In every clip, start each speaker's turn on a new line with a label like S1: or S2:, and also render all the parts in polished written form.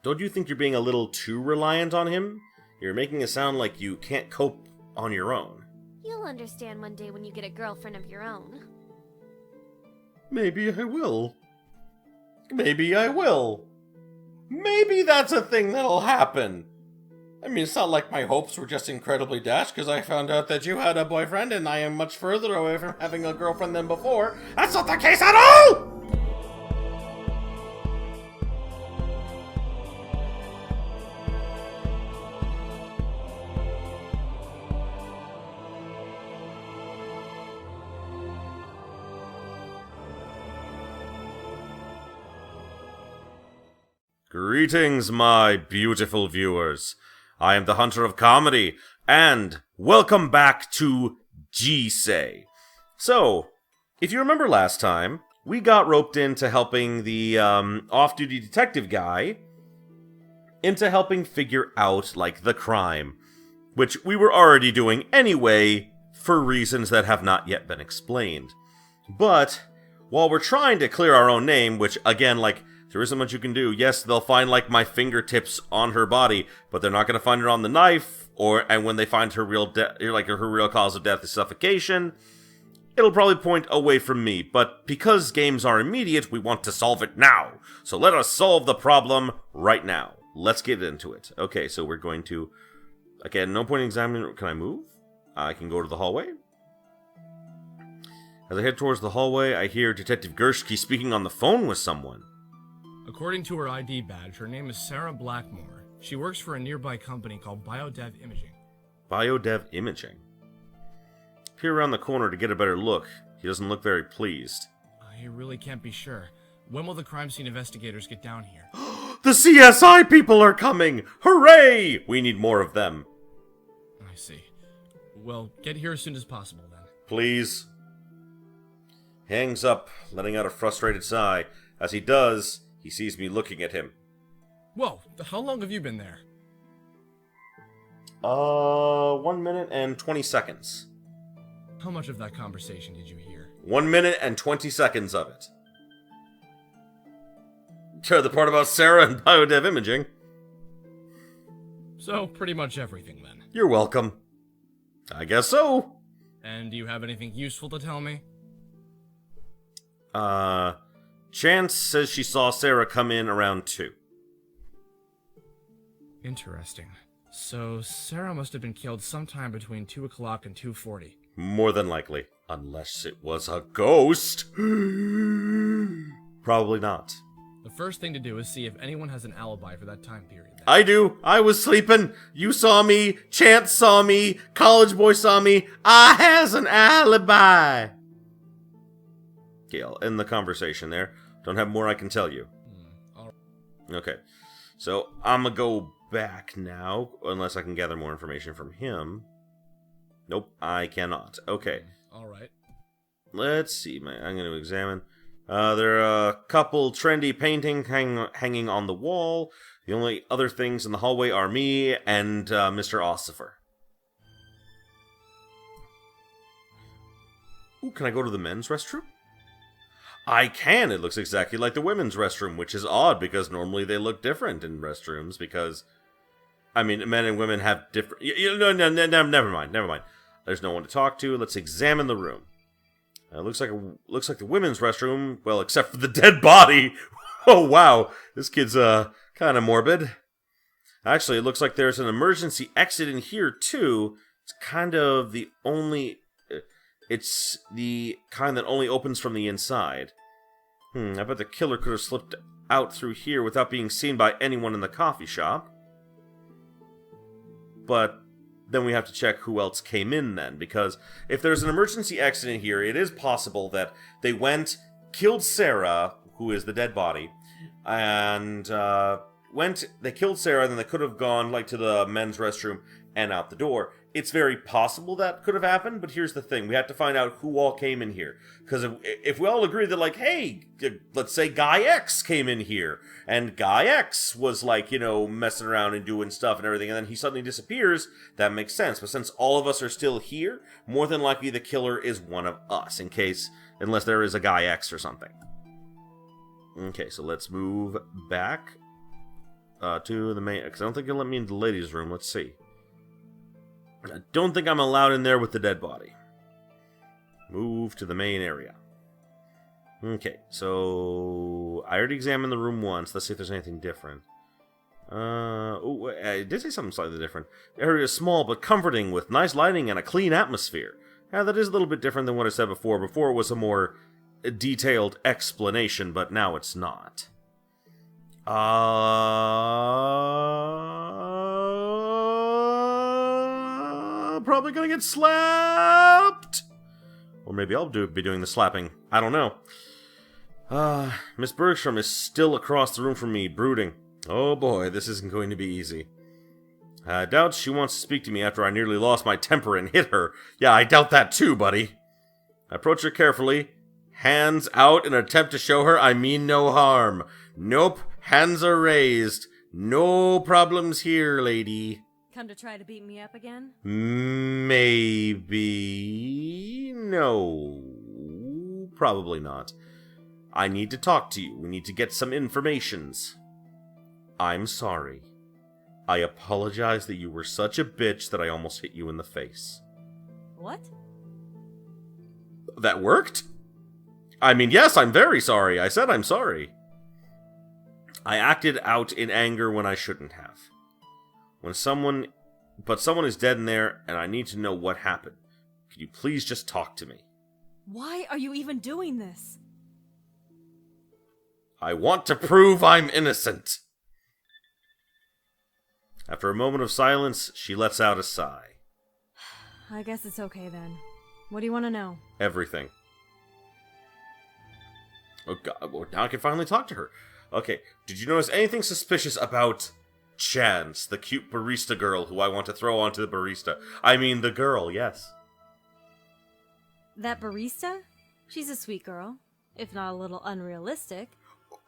S1: Don't you think you're being a little too reliant on him? You're making it sound like you can't cope on your own.
S2: You'll understand one day when you get a girlfriend of your own.
S1: Maybe I will. Maybe I will. Maybe that's a thing that'll happen. I mean, it's not like my hopes were just incredibly dashed because I found out that you had a boyfriend and I am much further away from having a girlfriend than before. That's not the case at all! Greetings, my beautiful viewers. I am the Hunter of Comedy, and welcome back to Jisei. So, if you remember last time, we got roped into helping the off-duty detective guy into helping figure out, like, the crime, which we were already doing anyway for reasons that have not yet been explained. But, while we're trying to clear our own name, which, again, like, there isn't much you can do. Yes, they'll find, like, my fingertips on her body, but they're not going to find it on the knife, and when they find her real her real cause of death is suffocation, it'll probably point away from me. But because games are immediate, we want to solve it now. So let us solve the problem right now. Let's get into it. Okay, so we're going to... Okay, no point in examining... Can I move? I can go to the hallway. As I head towards the hallway, I hear Detective Gershke speaking on the phone with someone.
S3: According to her ID badge, her name is Sarah Blackmore. She works for a nearby company called Biodev Imaging.
S1: Biodev Imaging? Peer around the corner to get a better look. He doesn't look very pleased.
S3: I really can't be sure. When will the crime scene investigators get down here?
S1: The CSI people are coming! Hooray! We need more of them.
S3: I see. Well, get here as soon as possible, then.
S1: Please. He hangs up, letting out a frustrated sigh. As he does, he sees me looking at him.
S3: Whoa, how long have you been there?
S1: 1 minute and 20 seconds.
S3: How much of that conversation did you hear?
S1: 1 minute and 20 seconds of it. The part about Sarah and Biodev Imaging.
S3: So, pretty much everything, then.
S1: You're welcome. I guess so.
S3: And do you have anything useful to tell me?
S1: Chance says she saw Sarah come in around 2.
S3: Interesting. So, Sarah must have been killed sometime between 2 o'clock and 2:40.
S1: More than likely. Unless it was a ghost. Probably not.
S3: The first thing to do is see if anyone has an alibi for that time period. Then.
S1: I do. I was sleeping. You saw me. Chance saw me. College boy saw me. I has an alibi. Okay, I'll end the conversation there. Don't have more I can tell you. Okay. So, I'm gonna go back now, unless I can gather more information from him. Nope, I cannot. Okay.
S3: Alright.
S1: Let's see, man. I'm gonna examine. There are a couple trendy paintings hanging on the wall. The only other things in the hallway are me and Mr. Ossifer. Ooh, can I go to the men's restroom? I can. It looks exactly like the women's restroom, which is odd because normally they look different in restrooms because, I mean, men and women have different... No, never mind. There's no one to talk to. Let's examine the room. Looks like the women's restroom, well, except for the dead body. Oh, wow. This kid's, kind of morbid. Actually, it looks like there's an emergency exit in here, too. It's kind of the only... It's the kind that only opens from the inside. I bet the killer could have slipped out through here without being seen by anyone in the coffee shop. But then we have to check who else came in then, because if there's an emergency exit in here, it is possible that they went, killed Sarah, who is the dead body, and they killed Sarah, then they could have gone like to the men's restroom and out the door. It's very possible that could have happened, but here's the thing. We have to find out who all came in here. Because if we all agree that, like, hey, let's say Guy X came in here, and Guy X was, like, you know, messing around and doing stuff and everything, and then he suddenly disappears, that makes sense. But since all of us are still here, more than likely the killer is one of us, unless there is a Guy X or something. Okay, so let's move back. to the main... Because I don't think you'll let me into the ladies' room. Let's see. I don't think I'm allowed in there with the dead body. Move to the main area. Okay, so... I already examined the room once. Let's see if there's anything different. I did say something slightly different. The area is small but comforting with nice lighting and a clean atmosphere. Yeah, that is a little bit different than what I said before. Before it was a more detailed explanation, but now it's not. Probably gonna get slapped! Or maybe I'll be doing the slapping. I don't know. Miss Bergstrom is still across the room from me, brooding. Oh boy, this isn't going to be easy. I doubt she wants to speak to me after I nearly lost my temper and hit her. Yeah, I doubt that too, buddy. I approach her carefully, hands out in an attempt to show her I mean no harm. Nope, hands are raised. No problems here, lady.
S4: Come to try to beat me up again?
S1: Maybe... No. Probably not. I need to talk to you. We need to get some informations. I'm sorry. I apologize that you were such a bitch that I almost hit you in the face.
S4: What?
S1: That worked? I mean, yes, I'm very sorry. I said I'm sorry. I acted out in anger when I shouldn't have. Someone is dead in there, and I need to know what happened. Could you please just talk to me?
S4: Why are you even doing this?
S1: I want to prove I'm innocent. After a moment of silence, she lets out a sigh.
S4: I guess it's okay then. What do you want to know?
S1: Everything. Oh god, well, now I can finally talk to her. Okay, did you notice anything suspicious about Chance, the cute barista girl who I want to throw onto the barista? I mean the girl, yes.
S4: That barista? She's a sweet girl, if not a little unrealistic.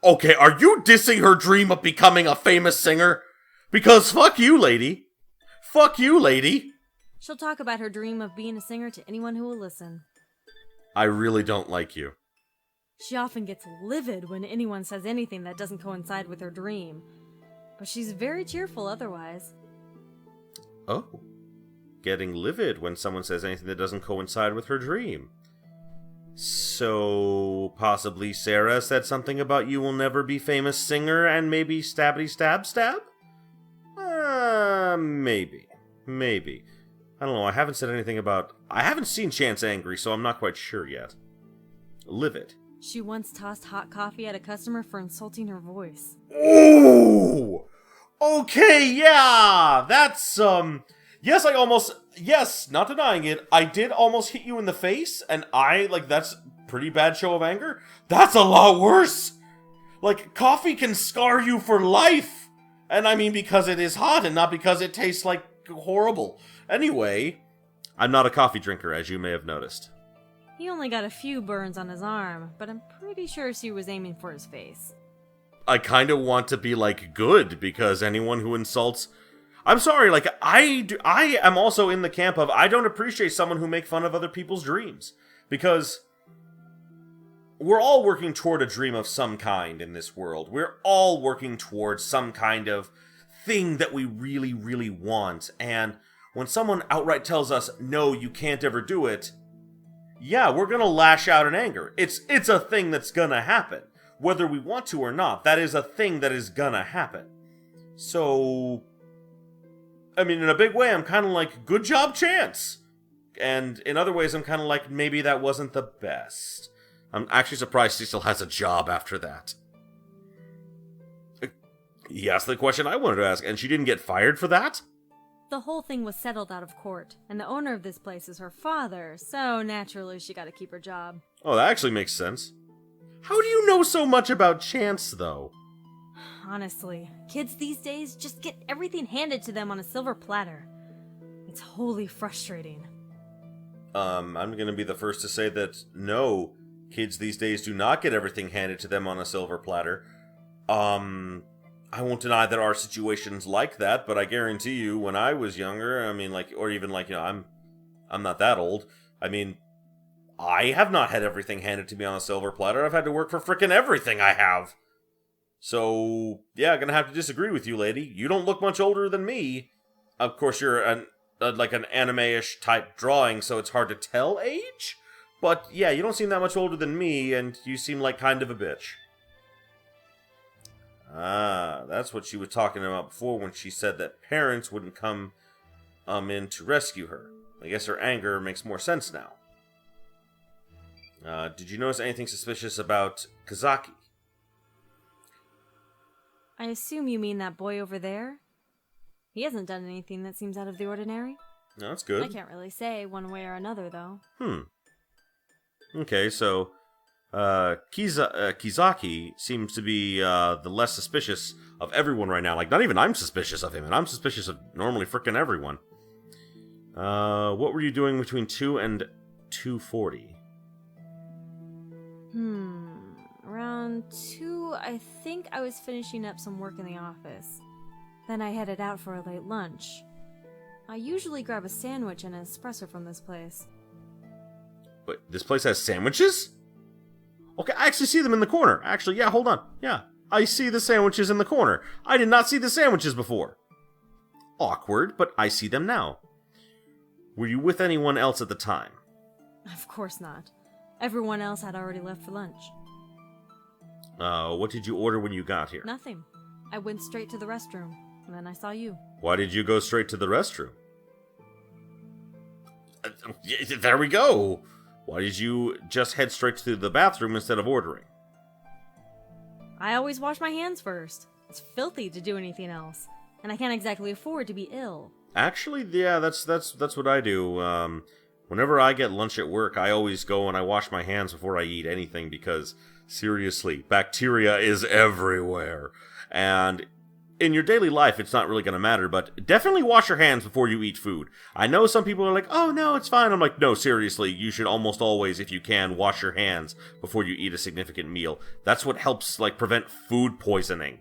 S1: Okay, are you dissing her dream of becoming a famous singer? Because fuck you, lady. Fuck you, lady.
S4: She'll talk about her dream of being a singer to anyone who will listen.
S1: I really don't like you.
S4: She often gets livid when anyone says anything that doesn't coincide with her dream. But she's very cheerful otherwise.
S1: Oh. Getting livid when someone says anything that doesn't coincide with her dream. So, possibly Sarah said something about you will never be famous singer and maybe stabbity stab stab? Maybe. Maybe. I don't know, I haven't said anything about... I haven't seen Chance angry, so I'm not quite sure yet. Livid.
S4: She once tossed hot coffee at a customer for insulting her voice.
S1: Ooh! Okay, yeah! That's, Yes, Yes, not denying it, I did almost hit you in the face, and that's pretty bad show of anger. That's a lot worse! Like, coffee can scar you for life! And I mean because it is hot and not because it tastes like horrible. Anyway, I'm not a coffee drinker, as you may have noticed.
S4: He only got a few burns on his arm, but I'm pretty sure she was aiming for his face.
S1: I kind of want to be, good, because anyone who insults... I'm sorry, I am also in the camp of I don't appreciate someone who make fun of other people's dreams. Because we're all working toward a dream of some kind in this world. We're all working towards some kind of thing that we really, really want. And when someone outright tells us, no, you can't ever do it, yeah, we're gonna lash out in anger. It's a thing that's gonna happen. Whether we want to or not, that is a thing that is gonna happen. So... I mean, in a big way, I'm kind of like, good job, Chance! And in other ways, I'm kind of like, maybe that wasn't the best. I'm actually surprised he still has a job after that. He asked the question I wanted to ask, and she didn't get fired for that?
S4: The whole thing was settled out of court, and the owner of this place is her father, so naturally she gotta keep her job.
S1: Oh, that actually makes sense. How do you know so much about Chance, though?
S4: Honestly, kids these days just get everything handed to them on a silver platter. It's wholly frustrating.
S1: I'm gonna be the first to say that, no, kids these days do not get everything handed to them on a silver platter. I won't deny there are situations like that, but I guarantee you, when I was younger, I mean, or even I'm not that old. I mean, I have not had everything handed to me on a silver platter. I've had to work for frickin' everything I have. So, yeah, gonna have to disagree with you, lady. You don't look much older than me. Of course, you're like an anime-ish type drawing, so it's hard to tell age. But, yeah, you don't seem that much older than me, and you seem like kind of a bitch. Ah, that's what she was talking about before when she said that parents wouldn't come in to rescue her. I guess her anger makes more sense now. Did you notice anything suspicious about Kazaki?
S4: I assume you mean that boy over there? He hasn't done anything that seems out of the ordinary.
S1: No, that's good.
S4: I can't really say one way or another, though.
S1: Okay, so Kizaki seems to be the less suspicious of everyone right now. Like, not even I'm suspicious of him, and I'm suspicious of normally frickin' everyone. What were you doing between 2 and 2:40?
S4: Around 2, I think I was finishing up some work in the office. Then I headed out for a late lunch. I usually grab a sandwich and an espresso from this place.
S1: Wait, this place has sandwiches? Okay, I actually see them in the corner. Actually, yeah, hold on. Yeah, I see the sandwiches in the corner. I did not see the sandwiches before. Awkward, but I see them now. Were you with anyone else at the time?
S4: Of course not. Everyone else had already left for lunch.
S1: What did you order when you got here?
S4: Nothing. I went straight to the restroom, and then I saw you.
S1: Why did you go straight to the restroom? There we go! Why did you just head straight to the bathroom instead of ordering?
S4: I always wash my hands first. It's filthy to do anything else, and I can't exactly afford to be ill.
S1: Actually, yeah, that's what I do. Whenever I get lunch at work, I always go and I wash my hands before I eat anything because, seriously, bacteria is everywhere. And in your daily life, it's not really going to matter, but definitely wash your hands before you eat food. I know some people are like, oh, no, it's fine. I'm like, no, seriously, you should almost always, if you can, wash your hands before you eat a significant meal. That's what helps, like, prevent food poisoning.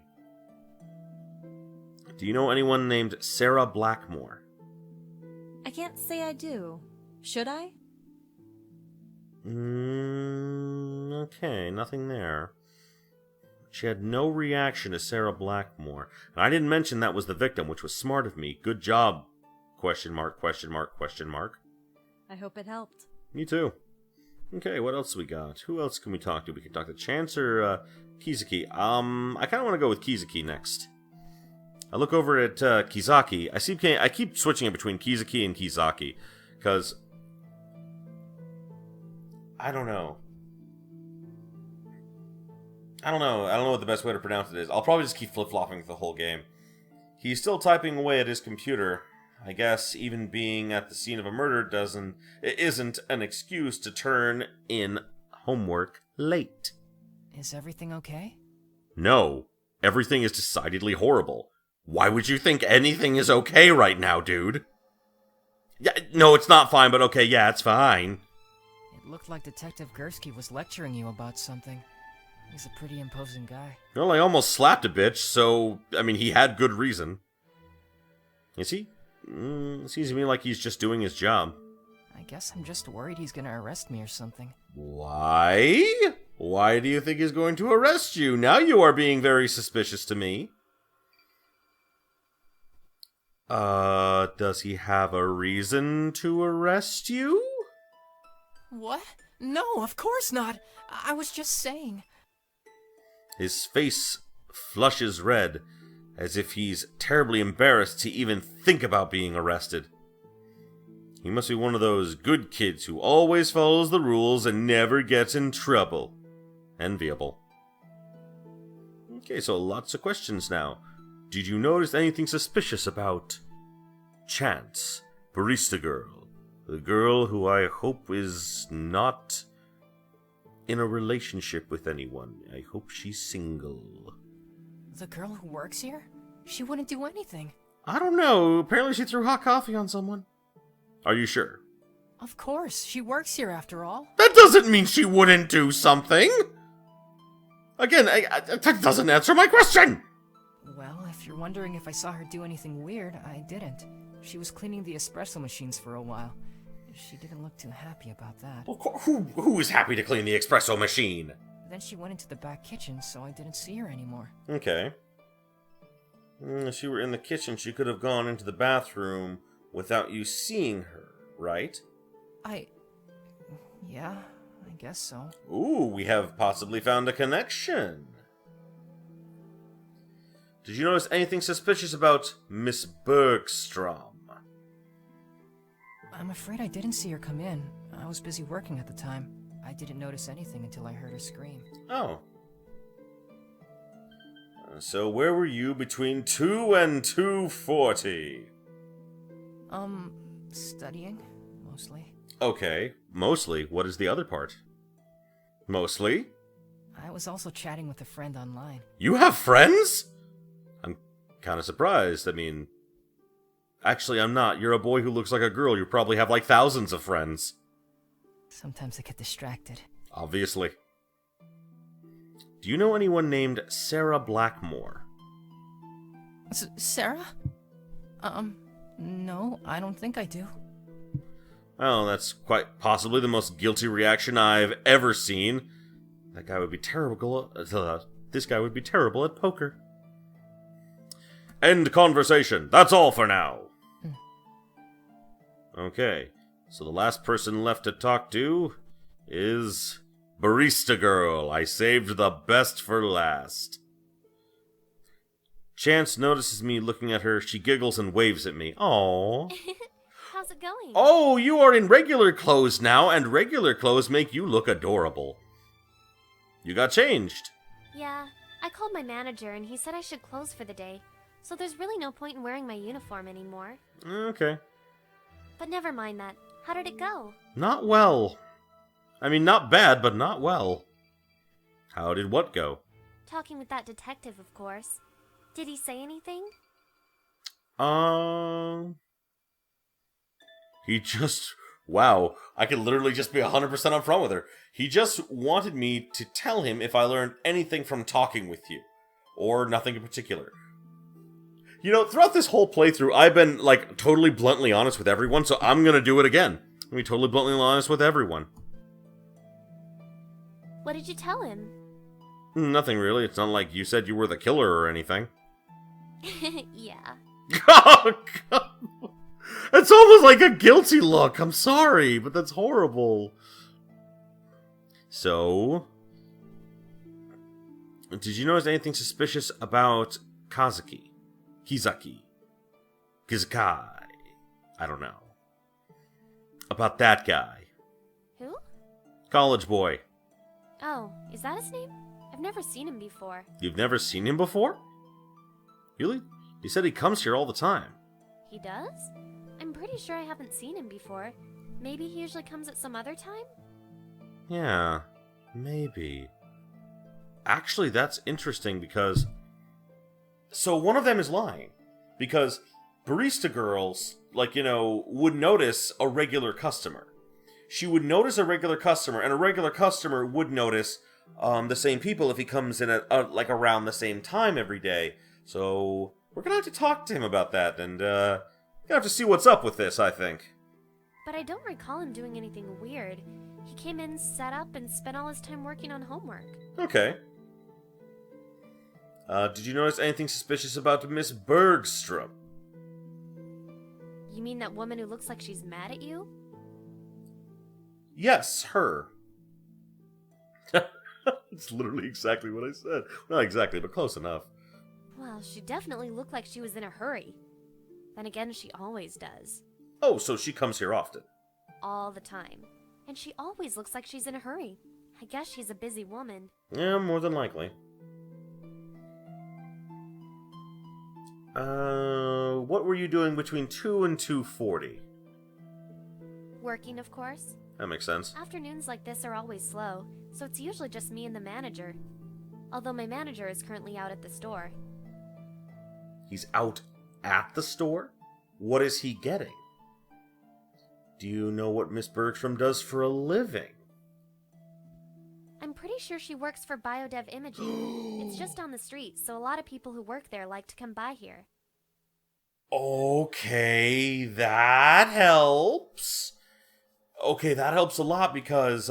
S1: Do you know anyone named Sarah Blackmore?
S4: I can't say I do. Should I?
S1: Okay, nothing there. She had no reaction to Sarah Blackmore. And I didn't mention that was the victim, which was smart of me. Good job, question mark, question mark, question mark.
S4: I hope it helped.
S1: Me too. Okay, what else we got? Who else can we talk to? We can talk to Chance or Kizaki. I kind of want to go with Kizaki next. I look over at Kizaki. I keep switching it between Kizaki and Kizaki. Because I don't know. I don't know what the best way to pronounce it is. I'll probably just keep flip-flopping the whole game. He's still typing away at his computer. I guess even being at the scene of a murder isn't an excuse to turn in homework late.
S5: Is everything okay?
S1: No. Everything is decidedly horrible. Why would you think anything is okay right now, dude? Yeah, no, it's not fine, but okay, yeah, it's fine.
S5: It looked like Detective Gursky was lecturing you about something. He's a pretty imposing guy.
S1: Well, I almost slapped a bitch, so, I mean, he had good reason. Is he? Seems to me like he's just doing his job.
S5: I guess I'm just worried he's gonna arrest me or something.
S1: Why? Why do you think he's going to arrest you? Now you are being very suspicious to me. Does he have a reason to arrest you?
S5: What? No, of course not. I was just saying.
S1: His face flushes red, as if he's terribly embarrassed to even think about being arrested. He must be one of those good kids who always follows the rules and never gets in trouble. Enviable. Okay, so lots of questions now. Did you notice anything suspicious about Chance, barista girl? The girl who I hope is not in a relationship with anyone. I hope she's single.
S5: The girl who works here? She wouldn't do anything.
S1: I don't know. Apparently she threw hot coffee on someone. Are you sure?
S5: Of course. She works here after all.
S1: That doesn't mean she wouldn't do something! Again, that doesn't answer my question!
S5: Well, if you're wondering if I saw her do anything weird, I didn't. She was cleaning the espresso machines for a while. She didn't look too happy about that.
S1: Who is happy to clean the espresso machine?
S5: Then she went into the back kitchen, so I didn't see her anymore.
S1: Okay. If she were in the kitchen, she could have gone into the bathroom without you seeing her, right?
S5: Yeah, I guess so.
S1: Ooh, we have possibly found a connection. Did you notice anything suspicious about Miss Bergstrom?
S5: I'm afraid I didn't see her come in. I was busy working at the time. I didn't notice anything until I heard her scream.
S1: Oh. So where were you between 2 and 2:40?
S5: Studying, mostly.
S1: Okay, mostly. What is the other part? Mostly?
S5: I was also chatting with a friend online.
S1: You have friends? I'm kind of surprised. I mean, actually, I'm not. You're a boy who looks like a girl. You probably have like thousands of friends.
S5: Sometimes I get distracted.
S1: Obviously. Do you know anyone named Sarah Blackmore?
S5: Sarah? No, I don't think I do.
S1: Well, that's quite possibly the most guilty reaction I've ever seen. That guy would be terrible. This guy would be terrible at poker. End conversation. That's all for now. Okay, so the last person left to talk to is Barista Girl. I saved the best for last. Chance notices me looking at her. She giggles and waves at me. Aww.
S2: How's it going?
S1: Oh, you are in regular clothes now, and regular clothes make you look adorable. You got changed.
S2: Yeah, I called my manager and he said I should close for the day, so there's really no point in wearing my uniform anymore.
S1: Okay.
S2: But never mind that. How did it go?
S1: Not well. I mean, not bad, but not well. How did what go?
S2: Talking with that detective, of course. Did he say anything?
S1: He just... Wow, I could literally just be 100% upfront with her. He just wanted me to tell him if I learned anything from talking with you. Or nothing in particular. You know, throughout this whole playthrough, I've been, like, totally bluntly honest with everyone, so I'm gonna do it again. I'm gonna be totally bluntly honest with everyone.
S2: What did you tell him?
S1: Nothing really. It's not like you said you were the killer or anything.
S2: Yeah.
S1: Oh, God. It's almost like a guilty look. I'm sorry, but that's horrible. So, did you notice anything suspicious about Kizaki? Kizakai. I don't know. About that guy.
S2: Who?
S1: College boy.
S2: Oh, is that his name? I've never seen him before.
S1: You've never seen him before? Really? He said he comes here all the time.
S2: He does? I'm pretty sure I haven't seen him before. Maybe he usually comes at some other time?
S1: Yeah, maybe. Actually, that's interesting because... So one of them is lying. Because barista girls, like, you know, would notice a regular customer. She would notice a regular customer, and a regular customer would notice the same people if he comes in at, like, around the same time every day. So we're gonna have to talk to him about that, and gonna have to see what's up with this, I think.
S2: But I don't recall him doing anything weird. He came in, set up, and spent all his time working on homework.
S1: Okay. Did you notice anything suspicious about Miss Bergstrom?
S2: You mean that woman who looks like she's mad at you?
S1: Yes, her. It's literally exactly what I said. Not exactly, but close enough.
S2: Well, she definitely looked like she was in a hurry. Then again, she always does.
S1: Oh, so she comes here often.
S2: All the time. And she always looks like she's in a hurry. I guess she's a busy woman.
S1: Yeah, more than likely. What were you doing between 2 and 2:40?
S2: Working, of course.
S1: That makes sense.
S2: Afternoons like this are always slow, so it's usually just me and the manager. Although my manager is currently out at the store.
S1: He's out at the store? What is he getting? Do you know what Miss Bergstrom does for a living?
S2: I'm pretty sure she works for Biodev Imaging. It's just on the street, so a lot of people who work there like to come by here.
S1: Okay, that helps. Okay, that helps a lot because,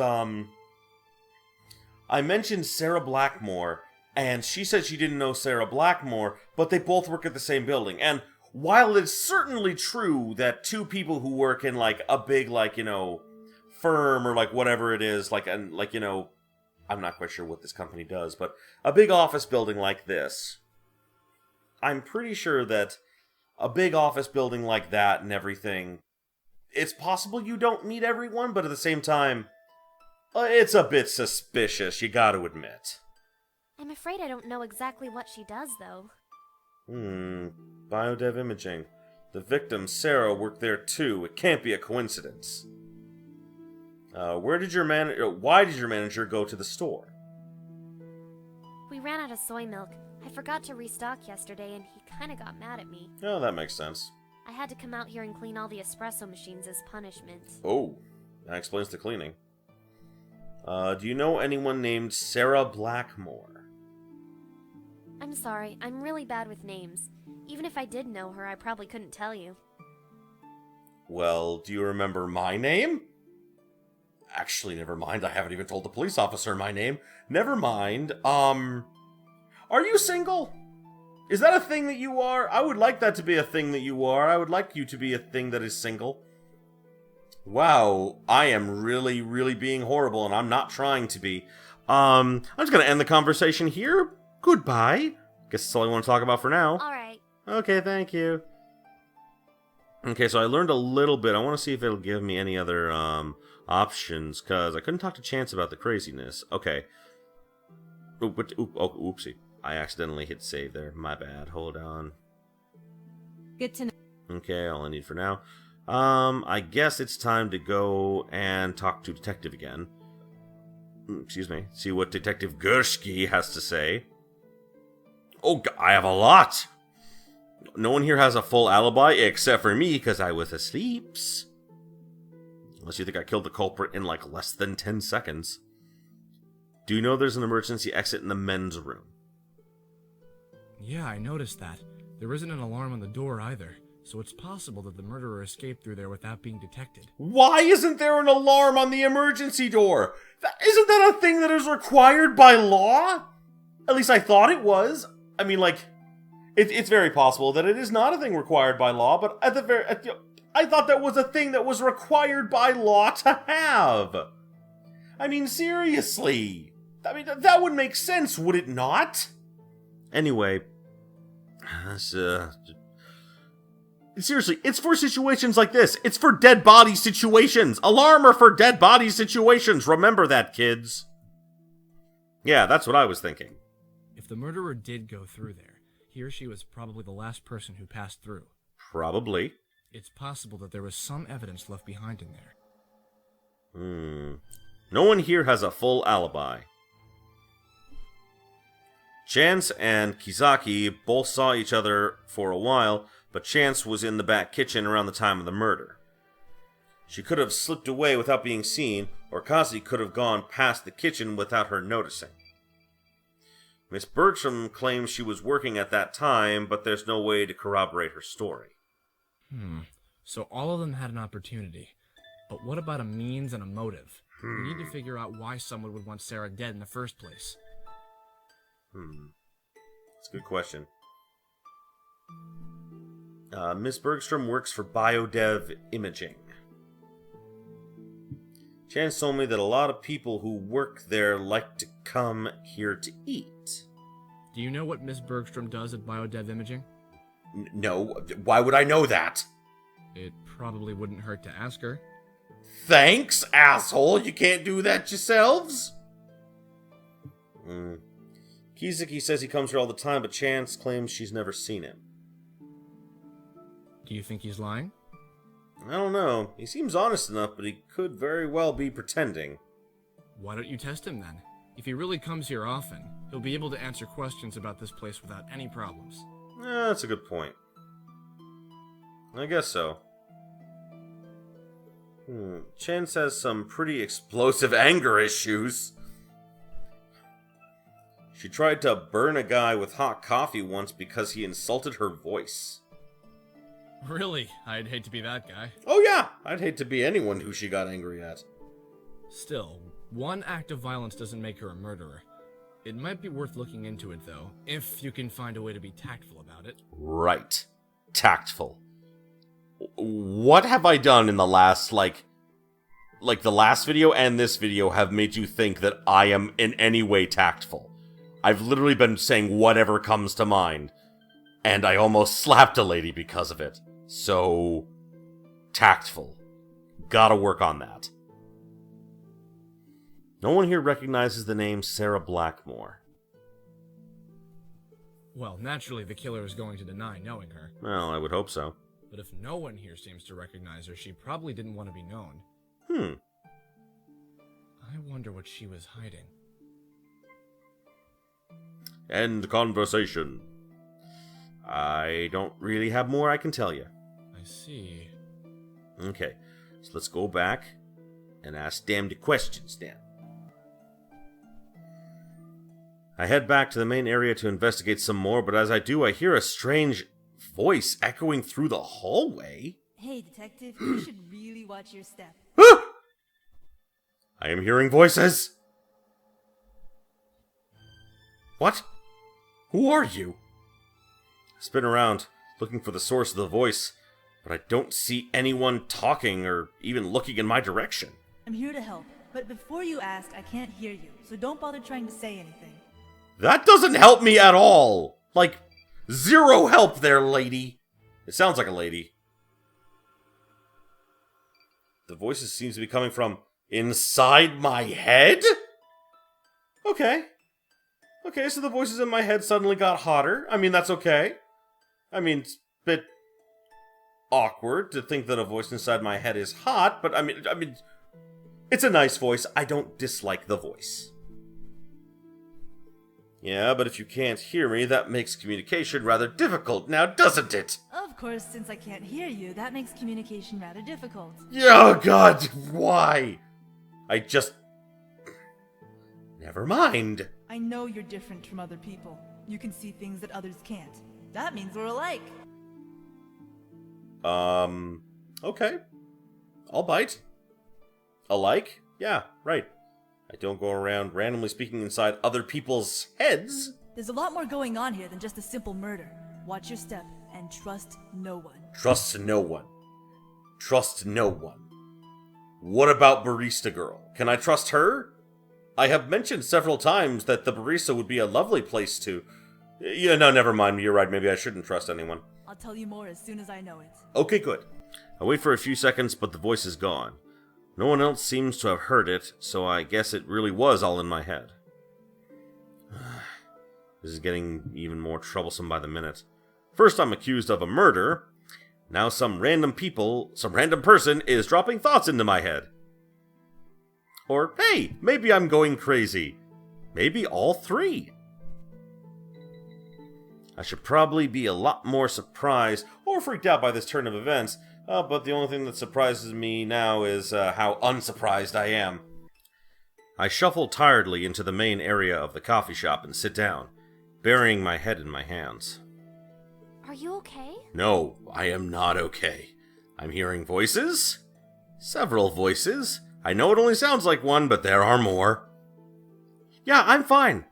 S1: I mentioned Sarah Blackmore, and she said she didn't know Sarah Blackmore, but they both work at the same building. And while it's certainly true that two people who work in, like, a big, like, you know, firm or, like, whatever it is, like, and, like, you know, I'm not quite sure what this company does, but a big office building like this, I'm pretty sure that a big office building like that and everything, it's possible you don't meet everyone, but at the same time, it's a bit suspicious, you gotta admit.
S2: I'm afraid I don't know exactly what she does, though.
S1: Biodev imaging. The victim, Sarah, worked there too. It can't be a coincidence. Why did your manager go to the store?
S2: We ran out of soy milk. I forgot to restock yesterday, and he kinda got mad at me.
S1: Oh, that makes sense.
S2: I had to come out here and clean all the espresso machines as punishment.
S1: Oh, that explains the cleaning. Do you know anyone named Sarah Blackmore?
S2: I'm sorry, I'm really bad with names. Even if I did know her, I probably couldn't tell you.
S1: Well, do you remember my name? Actually, never mind. I haven't even told the police officer my name. Never mind. Are you single? Is that a thing that you are? I would like that to be a thing that you are. I would like you to be a thing that is single. Wow, I am really, really being horrible, and I'm not trying to be. I'm just gonna end the conversation here. Goodbye. Guess that's all I want to talk about for now.
S2: Alright.
S1: Okay, thank you. Okay, so I learned a little bit. I want to see if it'll give me any other options, because I couldn't talk to Chance about the craziness. Okay. Oopsie. I accidentally hit save there. My bad. Hold on.
S4: Good to know.
S1: Okay, all I need for now. I guess it's time to go and talk to Detective again. Excuse me. See what Detective Gursky has to say. Oh, I have a lot! No one here has a full alibi except for me, because I was asleep. Unless you think I killed the culprit in like less than 10 seconds. Do you know there's an emergency exit in the men's room?
S3: Yeah, I noticed that. There isn't an alarm on the door either, so it's possible that the murderer escaped through there without being detected.
S1: Why isn't there an alarm on the emergency door? Isn't that a thing that is required by law? At least I thought it was. I mean, like, it's very possible that it is not a thing required by law, but I thought that was a thing that was required by law to have. I mean, seriously. I mean, that would make sense, would it not? Anyway, seriously, it's for situations like this. It's for dead body situations. Alarm are for dead body situations. Remember that, kids. Yeah, that's what I was thinking.
S3: If the murderer did go through there, he or she was probably the last person who passed through.
S1: Probably.
S3: It's possible that there was some evidence left behind in there.
S1: No one here has a full alibi. Chance and Kizaki both saw each other for a while, but Chance was in the back kitchen around the time of the murder. She could have slipped away without being seen, or Kazi could have gone past the kitchen without her noticing. Miss Bertram claims she was working at that time, but there's no way to corroborate her story.
S3: So all of them had an opportunity. But what about a means and a motive? We need to figure out why someone would want Sarah dead in the first place.
S1: That's a good question. Miss Bergstrom works for Biodev Imaging. Chance told me that a lot of people who work there like to come here to eat.
S3: Do you know what Miss Bergstrom does at Biodev Imaging?
S1: No, why would I know that?
S3: It probably wouldn't hurt to ask her.
S1: Thanks, asshole! You can't do that yourselves? Kizaki says he comes here all the time, but Chance claims she's never seen him.
S3: Do you think he's lying?
S1: I don't know. He seems honest enough, but he could very well be pretending.
S3: Why don't you test him then? If he really comes here often, he'll be able to answer questions about this place without any problems.
S1: That's a good point. I guess so. Chance has some pretty explosive anger issues. She tried to burn a guy with hot coffee once because he insulted her voice.
S3: Really? I'd hate to be that guy.
S1: Oh yeah, I'd hate to be anyone who she got angry at.
S3: Still, One act of violence doesn't make her a murderer. It might be worth looking into it, though, if you can find a way to be tactful about it.
S1: Right. Tactful. What have I done in the last, like the last video and this video have made you think that I am in any way tactful? I've literally been saying whatever comes to mind, and I almost slapped a lady because of it. So, tactful. Gotta work on that. No one here recognizes the name Sarah Blackmore.
S3: Well, naturally the killer is going to deny knowing her.
S1: Well, I would hope so.
S3: But if no one here seems to recognize her, she probably didn't want to be known. I wonder what she was hiding.
S1: End conversation. I don't really have more I can tell you.
S3: I see.
S1: Okay, so let's go back and ask damned questions then. I head back to the main area to investigate some more, but as I do, I hear a strange voice echoing through the hallway.
S6: Hey, detective, you should really watch your step.
S1: I am hearing voices. What? Who are you? I spin around, looking for the source of the voice, but I don't see anyone talking or even looking in my direction.
S6: I'm here to help, but before you ask, I can't hear you, so don't bother trying to say anything.
S1: That doesn't help me at all! Like, zero help there, lady. It sounds like a lady. The voices seems to be coming from inside my head? Okay. Okay, so the voices in my head suddenly got hotter. I mean, that's okay. I mean, it's a bit awkward to think that a voice inside my head is hot, but I mean, it's a nice voice. I don't dislike the voice. Yeah, but if you can't hear me, that makes communication rather difficult now, doesn't it?
S6: Of course, since I can't hear you, that makes communication rather difficult.
S1: Oh god, why? Never mind.
S6: I know you're different from other people. You can see things that others can't. That means we're alike.
S1: Okay. I'll bite. Alike? Yeah, right. I don't go around randomly speaking inside other people's heads.
S6: There's a lot more going on here than just a simple murder. Watch your step and trust no one.
S1: Trust no one. Trust no one. What about Barista Girl? Can I trust her? I have mentioned several times that the barista would be a lovely place to... Yeah, no, never mind. You're right. Maybe I shouldn't trust anyone.
S6: I'll tell you more as soon as I know it.
S1: Okay, good. I wait for a few seconds, but the voice is gone. No one else seems to have heard it, so I guess it really was all in my head. This is getting even more troublesome by the minute. First I'm accused of a murder. Now some random person is dropping thoughts into my head. Or, hey, maybe I'm going crazy. Maybe all three. I should probably be a lot more surprised or freaked out by this turn of events, but the only thing that surprises me now is how unsurprised I am. I shuffle tiredly into the main area of the coffee shop and sit down, burying my head in my hands.
S2: Are you okay?
S1: No, I am not okay. I'm hearing voices. Several voices. I know it only sounds like one, but there are more. Yeah, I'm fine.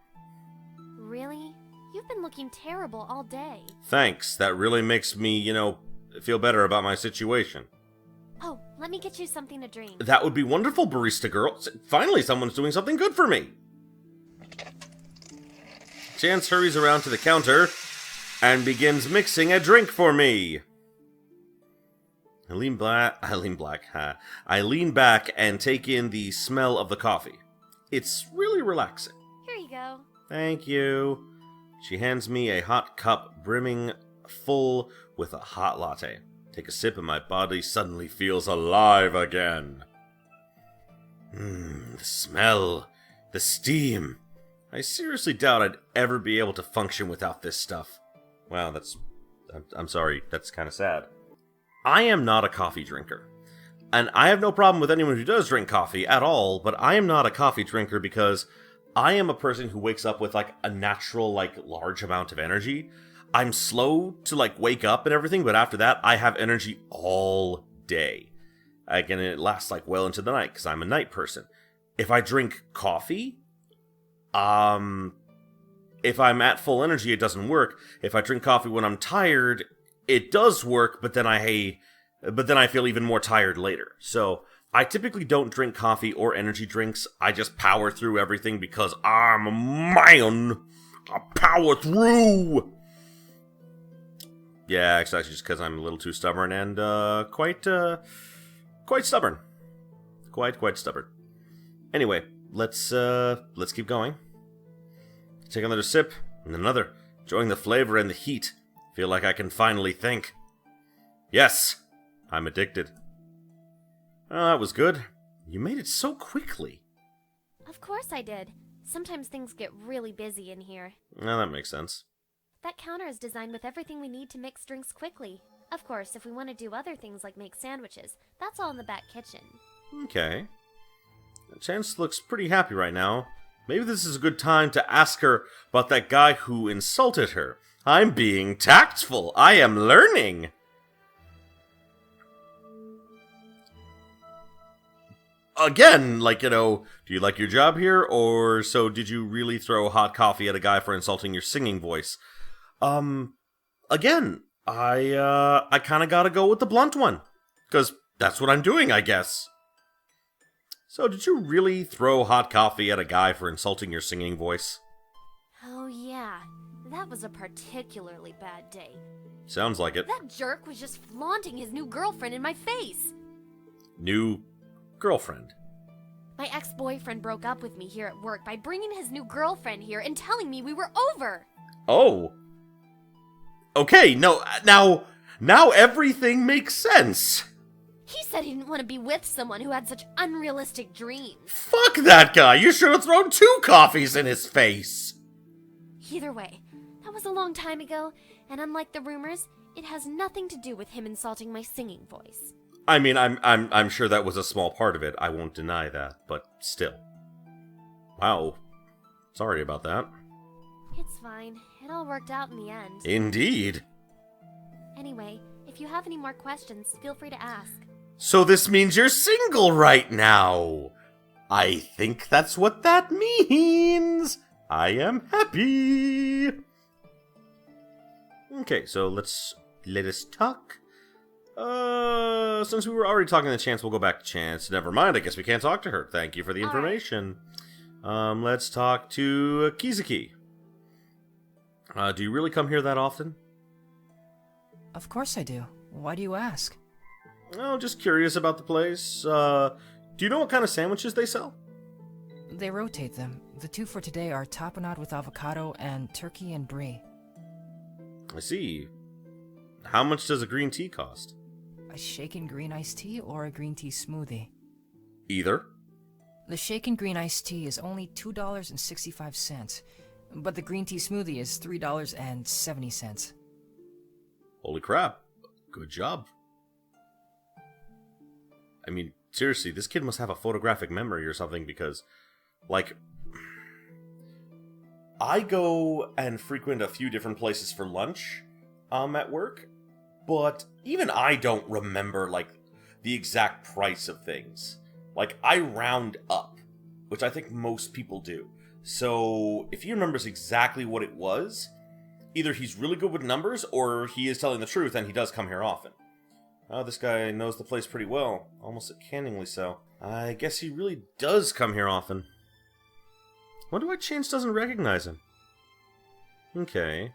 S2: Really? You've been looking terrible all day.
S1: Thanks, that really makes me, feel better about my situation.
S2: Oh, let me get you something to drink.
S1: That would be wonderful, Barista Girl. Finally, someone's doing something good for me. Chance hurries around to the counter and begins mixing a drink for me. I lean back and take in the smell of the coffee. It's really relaxing.
S2: Here you go.
S1: Thank you. She hands me a hot cup brimming full with a hot latte. Take a sip and my body suddenly feels alive again. The smell. The steam. I seriously doubt I'd ever be able to function without this stuff. Wow, I'm sorry, that's kind of sad. I am not a coffee drinker. And I have no problem with anyone who does drink coffee at all, but I am not a coffee drinker because I am a person who wakes up with, a natural, large amount of energy. I'm slow to, wake up and everything, but after that, I have energy all day. Again, it lasts, well into the night, because I'm a night person. if I drink coffee, if I'm at full energy, it doesn't work. If I drink coffee when I'm tired, it does work, but then I feel even more tired later. So I typically don't drink coffee or energy drinks. I just power through everything because I'm a man. I power through. Yeah, it's actually just because I'm a little too stubborn and quite stubborn. Quite stubborn. Anyway, let's keep going. Take another sip, and another, enjoying the flavor and the heat. Feel like I can finally think. Yes, I'm addicted. Oh, that was good. You made it so quickly.
S2: Of course I did. Sometimes things get really busy in here.
S1: Well, that makes sense.
S2: That counter is designed with everything we need to mix drinks quickly. Of course, if we want to do other things like make sandwiches, that's all in the back kitchen.
S1: Okay. Chance looks pretty happy right now. Maybe this is a good time to ask her about that guy who insulted her. I'm being tactful. I am learning. Again, do you like your job here? Or so did you really throw hot coffee at a guy for insulting your singing voice? Again, I kind of gotta go with the blunt one. Because that's what I'm doing, I guess. So, did you really throw hot coffee at a guy for insulting your singing voice?
S2: Oh yeah, that was a particularly bad day.
S1: Sounds like it.
S2: That jerk was just flaunting his new girlfriend in my face.
S1: New girlfriend?
S2: My ex-boyfriend broke up with me here at work by bringing his new girlfriend here and telling me we were over.
S1: Oh. Okay, no, now everything makes sense.
S2: He said he didn't want to be with someone who had such unrealistic dreams.
S1: Fuck that guy! You should have thrown 2 coffees in his face!
S2: Either way, that was a long time ago, and unlike the rumors, it has nothing to do with him insulting my singing voice.
S1: I mean, I'm sure that was a small part of it. I won't deny that, but still. Wow. Sorry about that.
S2: It's fine. It all worked out in the end.
S1: Indeed.
S2: Anyway, if you have any more questions, feel free to ask.
S1: So this means you're single right now. I think that's what that means. I am happy. Okay, so let us talk. Since we were already talking to Chance, we'll go back to Chance. Never mind, I guess we can't talk to her. Thank you for the information. Let's talk to Kizuki. Do you really come here that often?
S5: Of course I do. Why do you ask?
S1: Oh, just curious about the place. Do you know what kind of sandwiches they sell?
S5: They rotate them. The 2 for today are tapenade with avocado and turkey and brie.
S1: I see. How much does a green tea cost?
S5: A shaken green iced tea or a green tea smoothie?
S1: Either.
S5: The shaken green iced tea is only $2.65, but the green tea smoothie is $3.70.
S1: Holy crap. Good job. I mean, seriously, this kid must have a photographic memory or something because, I go and frequent a few different places for lunch at work, but even I don't remember, the exact price of things. I round up, which I think most people do. So, if he remembers exactly what it was, either he's really good with numbers, or he is telling the truth and he does come here often. Oh, this guy knows the place pretty well, almost canningly so. I guess he really does come here often. Wonder why Chance doesn't recognize him. Okay.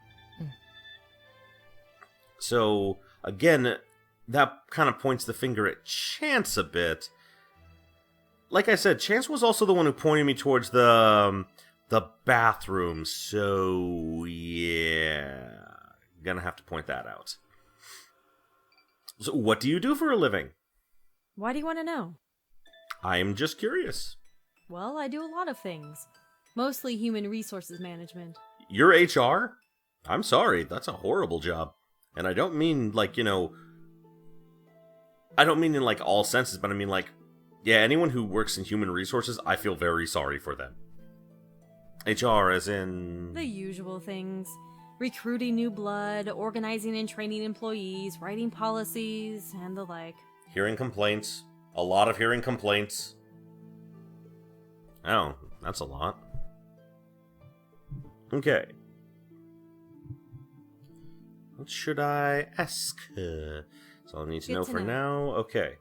S1: So, again, that kind of points the finger at Chance a bit. Like I said, Chance was also the one who pointed me towards the bathroom, so yeah. Gonna have to point that out. So, what do you do for a living?
S4: Why do you want to know?
S1: I'm just curious.
S4: Well, I do a lot of things. Mostly human resources management.
S1: You're HR? I'm sorry, that's a horrible job. And I don't mean, I don't mean in, all senses, but I mean, yeah, anyone who works in human resources, I feel very sorry for them. HR as in...
S4: The usual things. Recruiting new blood, organizing and training employees, writing policies, and the like.
S1: Hearing complaints. A lot of hearing complaints. Oh, that's a lot. Okay. What should I ask her? That's all I need to know for now. Okay.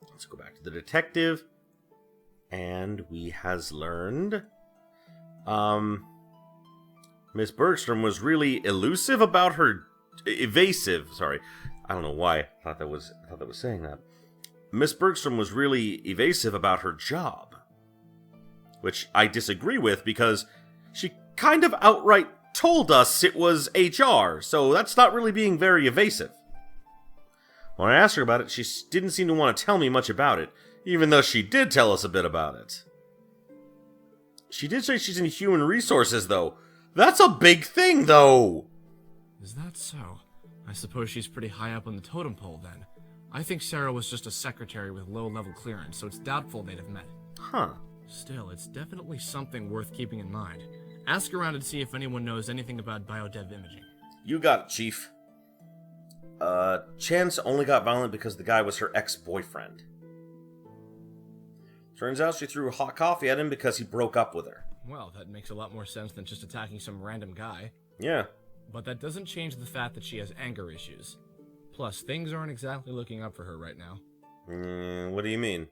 S1: Let's go back to the detective. And we has learned... Miss Bergstrom was really elusive about her... Evasive, sorry. I don't know why I thought that was saying that. Miss Bergstrom was really evasive about her job. Which I disagree with because she kind of outright told us it was HR, so that's not really being very evasive. When I asked her about it, she didn't seem to want to tell me much about it, even though she did tell us a bit about it. She did say she's in human resources, though. That's a big thing, though!
S3: Is that so? I suppose she's pretty high up on the totem pole, then. I think Sarah was just a secretary with low-level clearance, so it's doubtful they'd have met.
S1: Huh.
S3: Still, it's definitely something worth keeping in mind. Ask around and see if anyone knows anything about biodev imaging.
S1: You got it, Chief. Chance only got violent because the guy was her ex-boyfriend. Turns out she threw hot coffee at him because he broke up with her.
S3: Well, that makes a lot more sense than just attacking some random guy.
S1: Yeah.
S3: But that doesn't change the fact that she has anger issues. Plus, things aren't exactly looking up for her right now.
S1: What do you mean?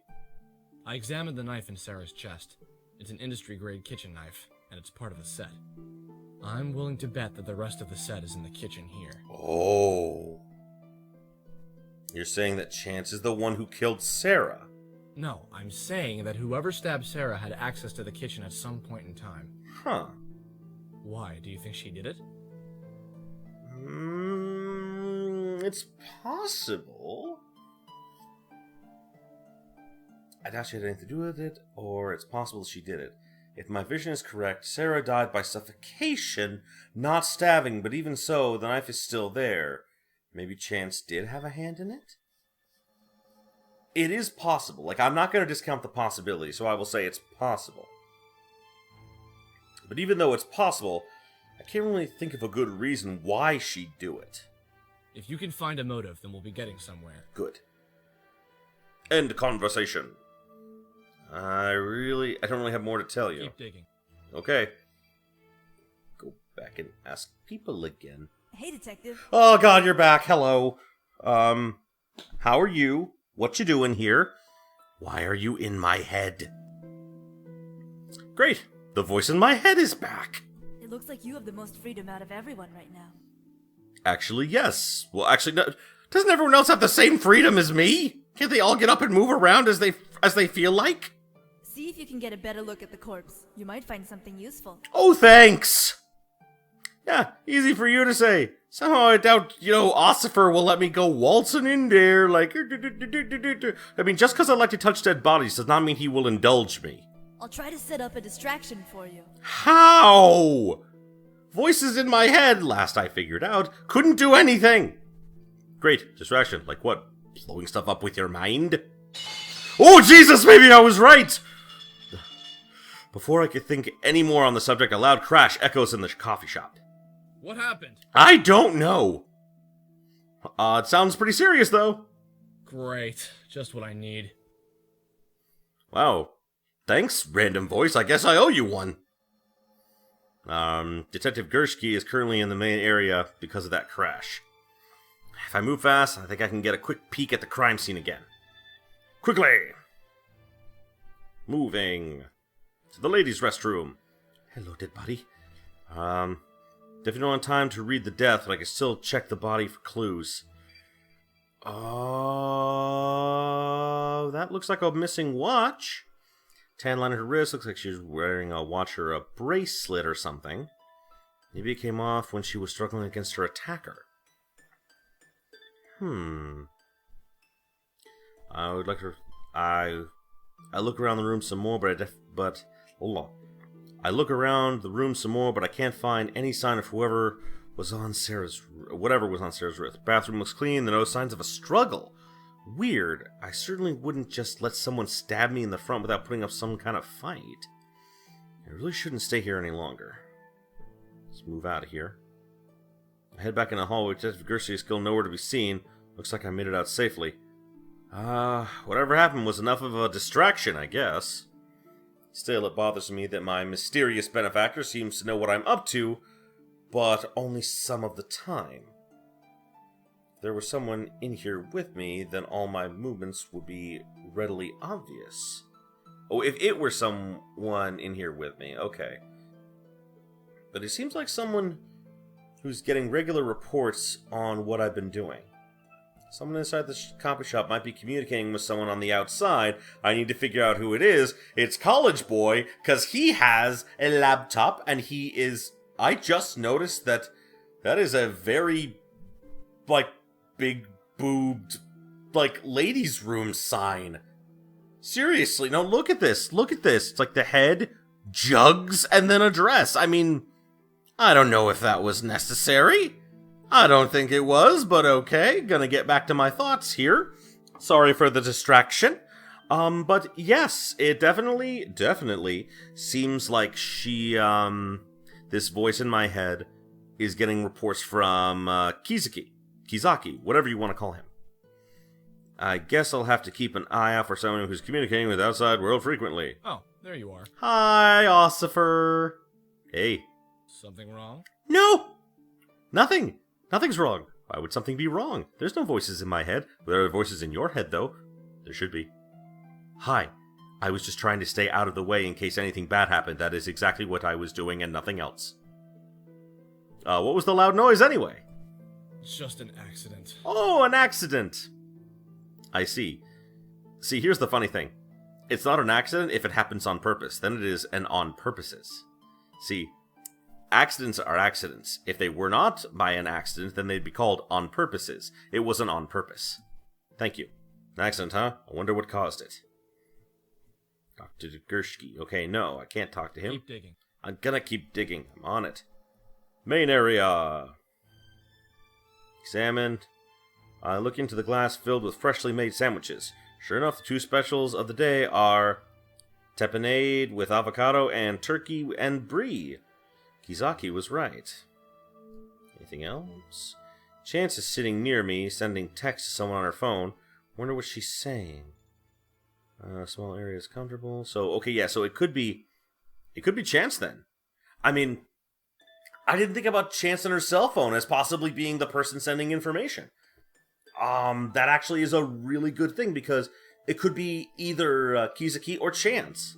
S3: I examined the knife in Sarah's chest. It's an industry-grade kitchen knife, and it's part of the set. I'm willing to bet that the rest of the set is in the kitchen here.
S1: Oh. You're saying that Chance is the one who killed Sarah?
S3: No, I'm saying that whoever stabbed Sarah had access to the kitchen at some point in time.
S1: Huh.
S3: Why? Do you think she did it?
S1: It's possible. I doubt she had anything to do with it, or it's possible she did it. If my vision is correct, Sarah died by suffocation, not stabbing, but even so, the knife is still there. Maybe Chance did have a hand in it? It is possible. Like, I'm not going to discount the possibility, so I will say it's possible. But even though it's possible, I can't really think of a good reason why she'd do it.
S3: If you can find a motive, then we'll be getting somewhere.
S1: Good. End conversation. I don't really have more to tell you.
S3: Keep digging.
S1: Okay. Go back and ask people again.
S6: Hey, Detective.
S1: Oh god, you're back. Hello. How are you? What you doing here? Why are you in my head? Great. The voice in my head is back.
S6: It looks like you have the most freedom out of everyone right now.
S1: Actually, yes. Well, actually, no. Doesn't everyone else have the same freedom as me? Can't they all get up and move around as they feel like?
S6: See if you can get a better look at the corpse. You might find something useful.
S1: Oh, thanks! Yeah, easy for you to say. Somehow I doubt, Ossifer will let me go waltzing in there, like... I mean, just because I like to touch dead bodies does not mean he will indulge me.
S6: I'll try to set up a distraction for you.
S1: How? Voices in my head, last I figured out, couldn't do anything. Great, distraction. Like what? Blowing stuff up with your mind? Oh, Jesus, maybe I was right! Before I could think any more on the subject, a loud crash echoes in the coffee shop.
S3: What happened?
S1: I don't know. It sounds pretty serious, though.
S3: Great. Just what I need.
S1: Wow. Thanks, random voice. I guess I owe you one. Detective Gershke is currently in the main area because of that crash. If I move fast, I think I can get a quick peek at the crime scene again. Quickly! Moving to the ladies' restroom. Hello, dead body. Definitely don't have time to read the death, but I can still check the body for clues. Oh, that looks like a missing watch. Tan line on her wrist, looks like she's wearing a watch or a bracelet or something. Maybe it came off when she was struggling against her attacker. I would like to... I look around the room some more, I look around the room some more, but I can't find any sign of whatever was on Sarah's wrist. Bathroom looks clean, there are no signs of a struggle. Weird. I certainly wouldn't just let someone stab me in the front without putting up some kind of fight. I really shouldn't stay here any longer. Let's move out of here. I head back in the hallway. Detective Gershke is still nowhere to be seen. Looks like I made it out safely. Whatever happened was enough of a distraction, I guess. Still, it bothers me that my mysterious benefactor seems to know what I'm up to, but only some of the time. If there was someone in here with me, then all my movements would be readily obvious. Oh, if it were someone in here with me, okay. But it seems like someone who's getting regular reports on what I've been doing. Someone inside the coffee shop might be communicating with someone on the outside. I need to figure out who it is. It's College Boy, because he has a laptop, and he is... I just noticed that is a very, big-boobed, ladies' room sign. Seriously, no, look at this. Look at this. It's like the head, jugs, and then a dress. I mean, I don't know if that was necessary. I don't think it was, but okay. Gonna get back to my thoughts here. Sorry for the distraction. But yes, it definitely seems like she, this voice in my head is getting reports from, Kizaki, whatever you want to call him. I guess I'll have to keep an eye out for someone who's communicating with the outside world frequently.
S3: Oh, there you are.
S1: Hi, Ossifer. Hey.
S3: Something wrong?
S1: No! Nothing. Nothing's wrong. Why would something be wrong? There's no voices in my head. There are voices in your head, though. There should be. Hi. I was just trying to stay out of the way in case anything bad happened. That is exactly what I was doing and nothing else. What was the loud noise anyway?
S3: It's just an accident.
S1: Oh, an accident. I see. See, here's the funny thing. It's not an accident if it happens on purpose. Then it is an on purposes. See, accidents are accidents. If they were not by an accident, then they'd be called on purposes. It wasn't on purpose. Thank you. An accident, huh? I wonder what caused it. Dr. Gershki. Okay, no, I can't talk to him.
S3: Keep digging.
S1: I'm gonna keep digging. I'm on it. Main area. Examined. I look into the glass filled with freshly made sandwiches. Sure enough, the two specials of the day are tapenade with avocado and turkey and brie. Kizaki was right. Anything else? Chance is sitting near me, sending text to someone on her phone. Wonder what she's saying. Small area is comfortable. So, okay, yeah, so it could be Chance then. I mean, I didn't think about Chance on her cell phone as possibly being the person sending information. That actually is a really good thing because it could be either Kizaki or Chance.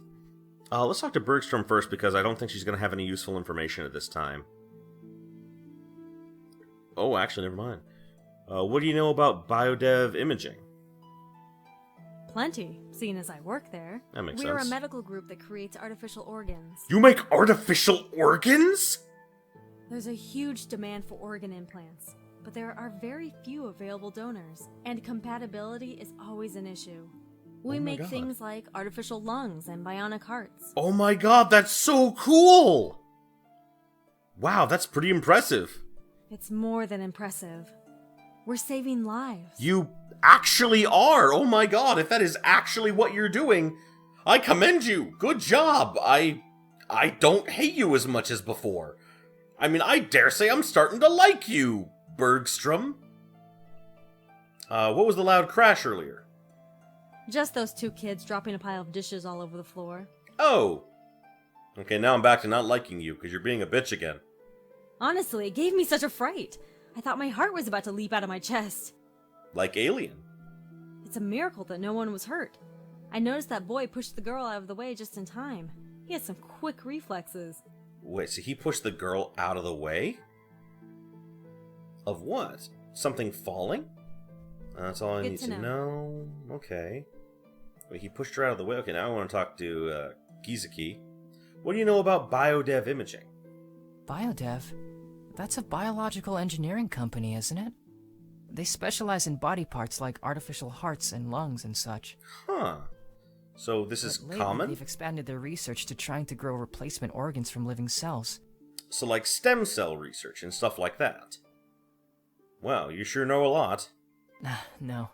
S1: Let's talk to Bergstrom first because I don't think she's going to have any useful information at this time. Oh, actually, never mind. What do you know about biodev imaging?
S4: Plenty, seeing as I work there.
S1: That makes
S4: We're
S1: sense.
S4: a medical group that creates artificial organs.
S1: You make artificial organs?
S4: There's a huge demand for organ implants, but there are very few available donors, and compatibility is always an issue. We
S1: Oh my
S4: make
S1: God.
S4: things like artificial lungs and bionic hearts.
S1: Oh my god, that's so cool! Wow, that's pretty impressive.
S4: It's more than impressive. We're saving lives.
S1: You actually are! Oh my god, if that is actually what you're doing, I commend you! Good job! I don't hate you as much as before. I mean, I dare say I'm starting to like you, Bergstrom. What was the loud crash earlier?
S4: Just those two kids dropping a pile of dishes all over the floor.
S1: Oh! Okay, now I'm back to not liking you, because you're being a bitch again.
S4: Honestly, it gave me such a fright. I thought my heart was about to leap out of my chest.
S1: Like Alien.
S4: It's a miracle that no one was hurt. I noticed that boy pushed the girl out of the way just in time. He had some quick reflexes.
S1: Wait, so he pushed the girl out of the way? Of what? Something falling? That's all I
S4: Good
S1: need
S4: to
S1: to know. Okay. Wait, he pushed her out of the way? Okay, now I want to talk to Kizaki. What do you know about biodev imaging?
S5: Biodev? That's a biological engineering company, isn't it? They specialize in body parts like artificial hearts and lungs and such.
S1: Huh. So this is
S5: But lately,
S1: common?
S5: They've expanded their research to trying to grow replacement organs from living cells.
S1: So like stem cell research and stuff like that. Wow, you sure know a lot.
S5: No,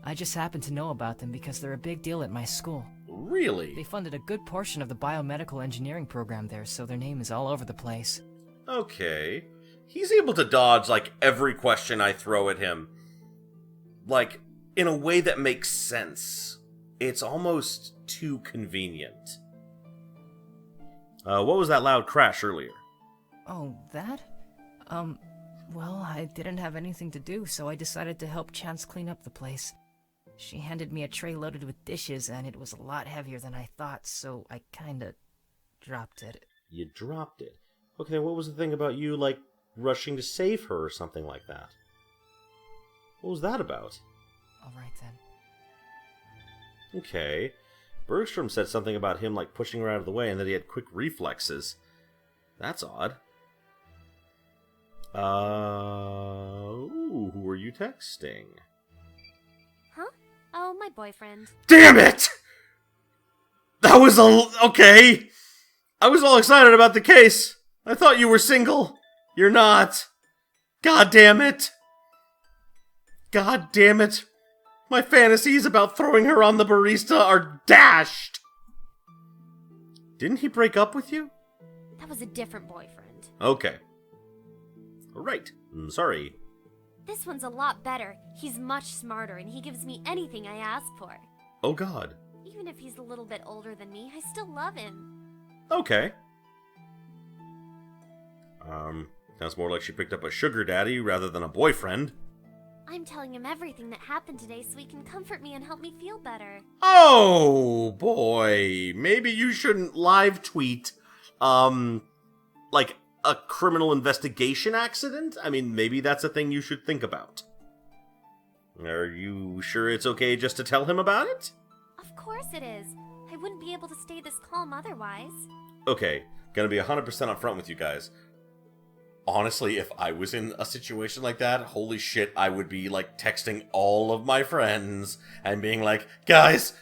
S5: I just happen to know about them because they're a big deal at my school.
S1: Really?
S5: They funded a good portion of the biomedical engineering program there, so their name is all over the place.
S1: Okay. He's able to dodge, like, every question I throw at him. Like, in a way that makes sense. It's almost too convenient. What was that loud crash earlier?
S5: Oh, that? Well, I didn't have anything to do, so I decided to help Chance clean up the place. She handed me a tray loaded with dishes, and it was a lot heavier than I thought, so I kinda dropped it.
S1: You dropped it. Okay, what was the thing about you, like, rushing to save her or something like that? What was that about?
S5: Alright then.
S1: Okay. Bergstrom said something about him, like, pushing her out of the way and that he had quick reflexes. That's odd. Ooh, who were you texting?
S2: Huh? Oh, my boyfriend.
S1: Damn it! That was okay. I was all excited about the case. I thought you were single. You're not. God damn it. God damn it. My fantasies about throwing her on the barista are dashed. Didn't he break up with you?
S2: That was a different boyfriend.
S1: Okay. Right. I'm sorry.
S2: This one's a lot better. He's much smarter, and he gives me anything I ask for.
S1: Oh god.
S2: Even if he's a little bit older than me, I still love him.
S1: Okay. Sounds more like she picked up a sugar daddy rather than a boyfriend.
S2: I'm telling him everything that happened today so he can comfort me and help me feel better.
S1: Oh, boy. Maybe you shouldn't live tweet, like a criminal investigation accident? I mean, maybe that's a thing you should think about. Are you sure it's okay just to tell him about it?
S2: Of course it is. I wouldn't be able to stay this calm otherwise.
S1: Okay, gonna be 100% upfront with you guys. Honestly, if I was in a situation like that, holy shit, I would be, like, texting all of my friends and being like, guys,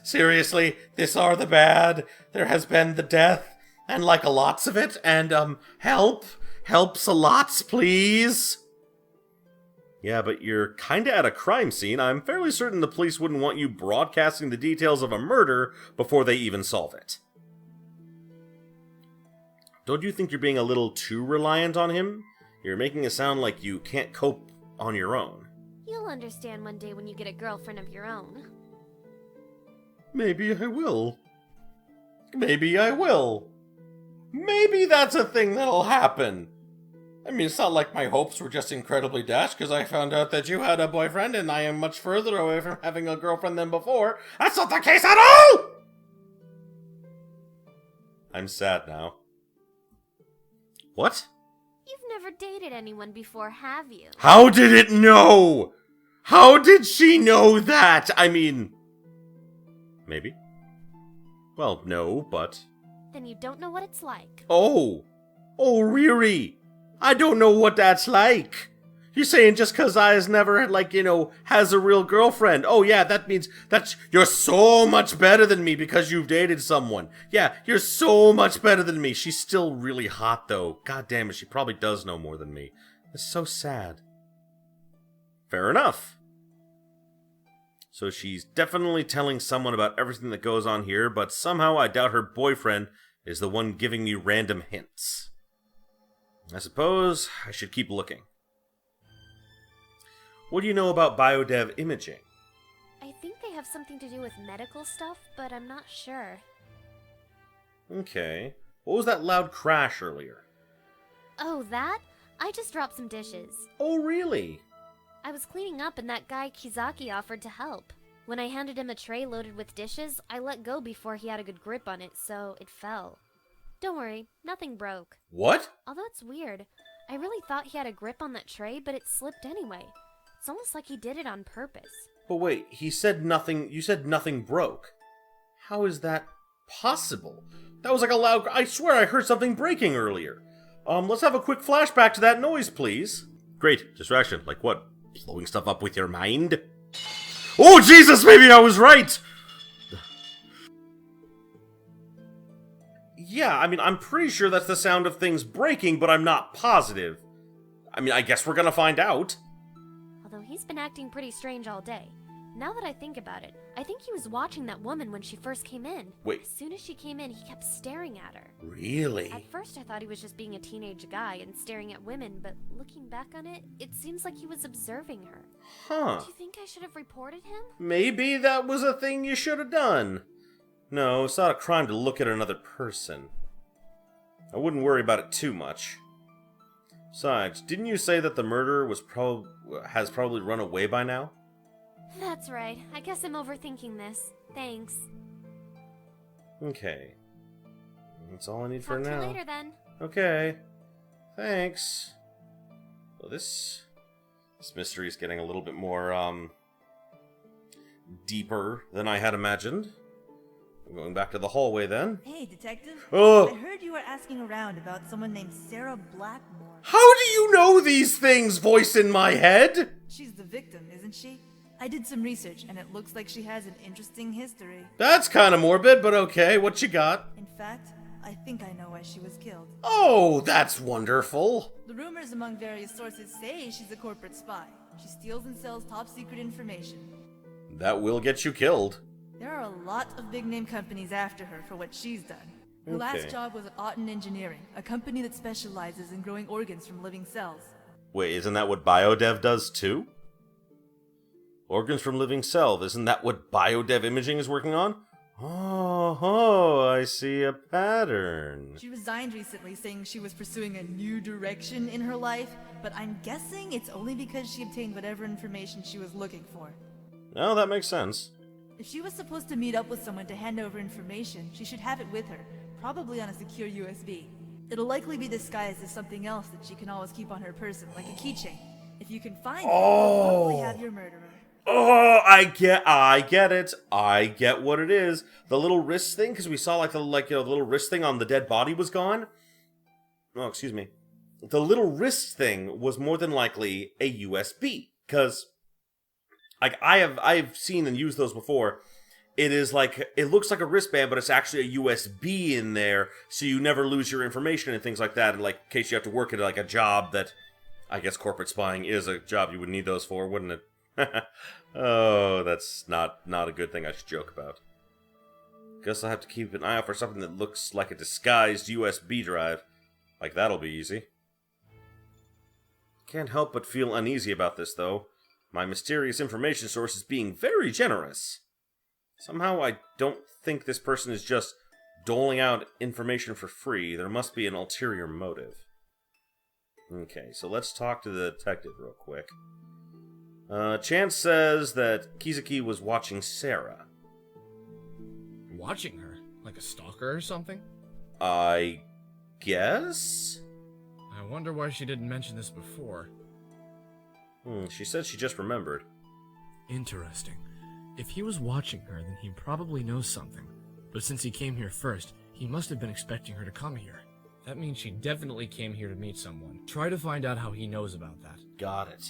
S1: seriously, this are the bad. There has been the death, and, like, lots of it, and, helps a lots, please. Yeah, but you're kinda at a crime scene. I'm fairly certain the police wouldn't want you broadcasting the details of a murder before they even solve it. Don't you think you're being a little too reliant on him? You're making it sound like you can't cope on your own.
S2: You'll understand one day when you get a girlfriend of your own.
S1: Maybe I will. Maybe I will. Maybe that's a thing that'll happen. I mean, it's not like my hopes were just incredibly dashed because I found out that you had a boyfriend and I am much further away from having a girlfriend than before. That's not the case at all! I'm sad now. What?
S2: You've never dated anyone before, have you?
S1: How did it know? How did she know that? I mean... Maybe. Well, no, but...
S2: Then you don't know what it's like.
S1: Oh, Riri. I don't know what that's like. You're saying just because I has never, like, has a real girlfriend. Oh, yeah, that means you're so much better than me because you've dated someone. Yeah, you're so much better than me. She's still really hot, though. God damn it, she probably does know more than me. It's so sad. Fair enough. So she's definitely telling someone about everything that goes on here, but somehow I doubt her boyfriend is the one giving me random hints. I suppose I should keep looking. What do you know about biodev imaging?
S2: I think they have something to do with medical stuff, but I'm not sure.
S1: Okay. What was that loud crash earlier?
S2: Oh, that? I just dropped some dishes.
S1: Oh, really?
S2: I was cleaning up and that guy Kizaki offered to help. When I handed him a tray loaded with dishes, I let go before he had a good grip on it, so it fell. Don't worry, nothing broke.
S1: What?
S2: Although it's weird. I really thought he had a grip on that tray, but it slipped anyway. It's almost like he did it on purpose.
S1: But wait, you said nothing broke. How is that possible? That was like a loud... I swear I heard something breaking earlier. Let's have a quick flashback to that noise, please. Great, distraction. Like what? Blowing stuff up with your mind? Oh, Jesus, maybe I was right! Yeah, I mean, I'm pretty sure that's the sound of things breaking, but I'm not positive. I mean, I guess we're gonna find out.
S2: Although he's been acting pretty strange all day. Now that I think about it, I think he was watching that woman when she first came in.
S1: Wait.
S2: As soon as she came in, he kept staring at her.
S1: Really?
S2: At first, I thought he was just being a teenage guy and staring at women, but looking back on it, it seems like he was observing her.
S1: Huh.
S2: Do you think I should have reported him?
S1: Maybe that was a thing you should have done. No, it's not a crime to look at another person. I wouldn't worry about it too much. Besides, didn't you say that the murderer has probably run away by now?
S2: That's right. I guess I'm overthinking this. Thanks.
S1: Okay. That's all I need for
S2: Talk to
S1: now.
S2: you later then.
S1: Okay. Thanks. Well, this mystery is getting a little bit more, deeper than I had imagined. I'm going back to the hallway then.
S6: Hey, detective.
S1: Oh!
S6: I heard you were asking around about someone named Sarah Blackmore.
S1: How do you know these things, voice in my head?
S6: She's the victim, isn't she? I did some research, and it looks like she has an interesting history.
S1: That's kind of morbid, but okay. What you got?
S6: In fact, I think I know why she was killed.
S1: Oh, that's wonderful.
S6: The rumors among various sources say she's a corporate spy. She steals and sells top-secret information.
S1: That will get you killed.
S6: There are a lot of big-name companies after her for what she's done. Her
S1: Okay.
S6: last job was at Otten Engineering, a company that specializes in growing organs from living cells.
S1: Wait, isn't that what BioDev does too? Organs from living cells, isn't that what BioDev imaging is working on? Oh, I see a pattern.
S6: She resigned recently, saying she was pursuing a new direction in her life, but I'm guessing it's only because she obtained whatever information she was looking for.
S1: Oh, that makes sense.
S6: If she was supposed to meet up with someone to hand over information, she should have it with her, probably on a secure USB. It'll likely be disguised as something else that she can always keep on her person, like a keychain. If you can find it, you'll probably have your murderer.
S1: Oh, I get it. I get what it is. The little wrist thing, because we saw the little wrist thing on the dead body was gone. Oh, excuse me. The little wrist thing was more than likely a USB, because I've seen and used those before. It looks like a wristband, but it's actually a USB in there, so you never lose your information and things like that. In case you have to work at a job that, I guess corporate spying is a job you would need those for, wouldn't it? Oh, that's not a good thing I should joke about. Guess I'll have to keep an eye out for something that looks like a disguised USB drive. That'll be easy. Can't help but feel uneasy about this, though. My mysterious information source is being very generous. Somehow I don't think this person is just doling out information for free. There must be an ulterior motive. Okay, so let's talk to the detective real quick. Chance says that Kizuki was watching Sarah.
S3: Watching her? Like a stalker or something?
S1: I guess?
S3: I wonder why she didn't mention this before.
S1: She said she just remembered.
S3: Interesting. If he was watching her, then he probably knows something. But since he came here first, he must have been expecting her to come here. That means she definitely came here to meet someone. Try to find out how he knows about that.
S1: Got it.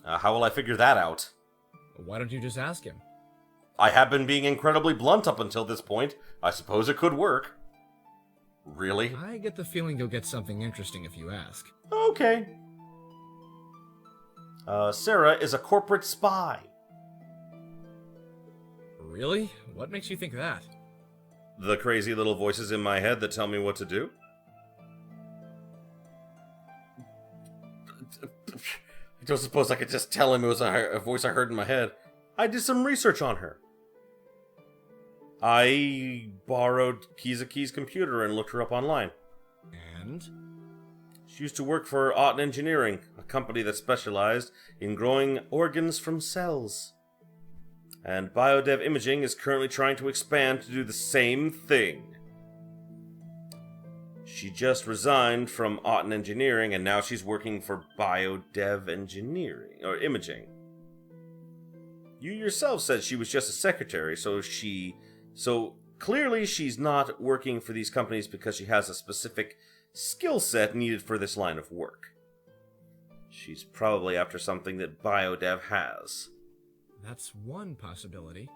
S1: How will I figure that out?
S3: Why don't you just ask him?
S1: I have been being incredibly blunt up until this point. I suppose it could work. Really?
S3: I get the feeling you'll get something interesting if you ask.
S1: Okay. Sarah is a corporate spy.
S3: Really? What makes you think that?
S1: The crazy little voices in my head that tell me what to do? I don't suppose I could just tell him it was a voice I heard in my head. I did some research on her. I borrowed Kizuki's computer and looked her up online.
S3: And?
S1: She used to work for Otten Engineering, a company that specialized in growing organs from cells. And BioDev Imaging is currently trying to expand to do the same thing. She just resigned from Otten Engineering, and now she's working for BioDev Engineering, or Imaging. You yourself said she was just a secretary, so clearly she's not working for these companies because she has a specific skill set needed for this line of work. She's probably after something that BioDev has.
S3: That's one possibility.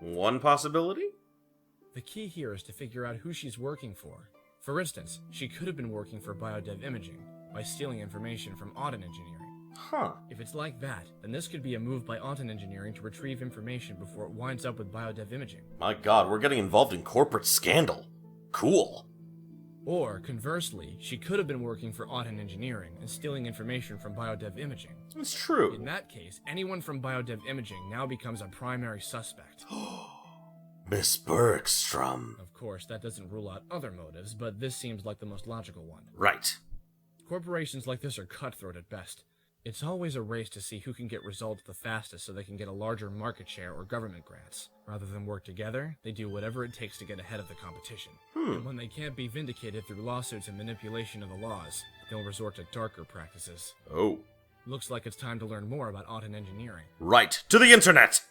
S1: One possibility?
S3: The key here is to figure out who she's working for. For instance, she could have been working for BioDev Imaging by stealing information from Otten Engineering.
S1: Huh.
S3: If it's like that, then this could be a move by Autumn Engineering to retrieve information before it winds up with biodev imaging.
S1: My god, we're getting involved in corporate scandal. Cool.
S3: Or, conversely, she could have been working for Autumn Engineering and stealing information from biodev imaging.
S1: It's true.
S3: In that case, anyone from biodev imaging now becomes a primary suspect.
S1: Miss Bergstrom.
S3: Of course, that doesn't rule out other motives, but this seems like the most logical one.
S1: Right.
S3: Corporations like this are cutthroat at best. It's always a race to see who can get results the fastest so they can get a larger market share or government grants. Rather than work together, they do whatever it takes to get ahead of the competition. And when they can't be vindicated through lawsuits and manipulation of the laws, they'll resort to darker practices.
S1: Oh.
S3: Looks like it's time to learn more about Autumn Engineering.
S1: Right. To the internet!